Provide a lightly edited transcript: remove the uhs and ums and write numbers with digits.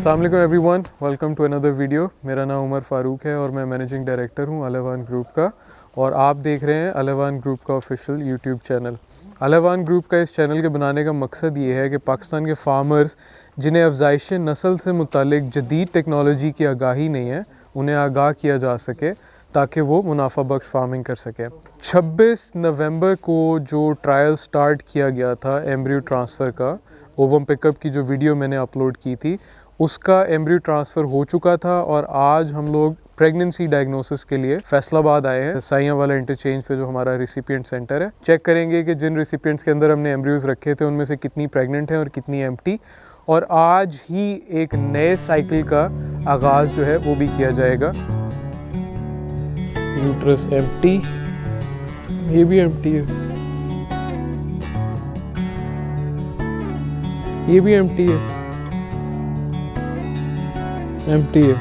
अस्सलाम वालेकुम everyone, welcome to another video. मेरा नाम उमर फ़ारूक है और मैं मैनेजिंग डायरेक्टर हूँ अलेवान ग्रुप का, और आप देख रहे हैं अलेवान ग्रुप का ऑफिशियल यूट्यूब चैनल। अलेवान ग्रुप का इस चैनल के बनाने का मकसद ये है कि पाकिस्तान के फार्मर्स जिन्हें अफजाइश नस्ल से मुतालिक जदीद टेक्नोलॉजी की आगाही नहीं है, उन्हें आगाह किया जा सके ताकि वो मुनाफा बख्श फार्मिंग कर सकें। 26 नवंबर को जो ट्रायल स्टार्ट किया गया था एम्ब्रियो ट्रांसफ़र का, ओवम पिकअप की जो वीडियो मैंने अपलोड की थी, उसका एम्ब्रियो ट्रांसफ़र हो चुका था और आज हम लोग प्रेगनेंसी डायग्नोसिस के लिए फैसलाबाद आए हैं। साइयां वाला इंटरचेंज पे जो हमारा रिसिपिएंट सेंटर है, चेक करेंगे कि जिन रिसिपिएंट्स के अंदर हमने एम्ब्रियोज रखे थे उनमें से कितनी प्रेग्नेंट हैं और कितनी एम्प्टी। और आज ही एक नए साइकिल का आगाज़ जो है वो भी किया जाएगा। यूट्रस एम्प्टी, ये भी एम्प्टी है, ये भी एम्प्टी है, एम्प्टी है।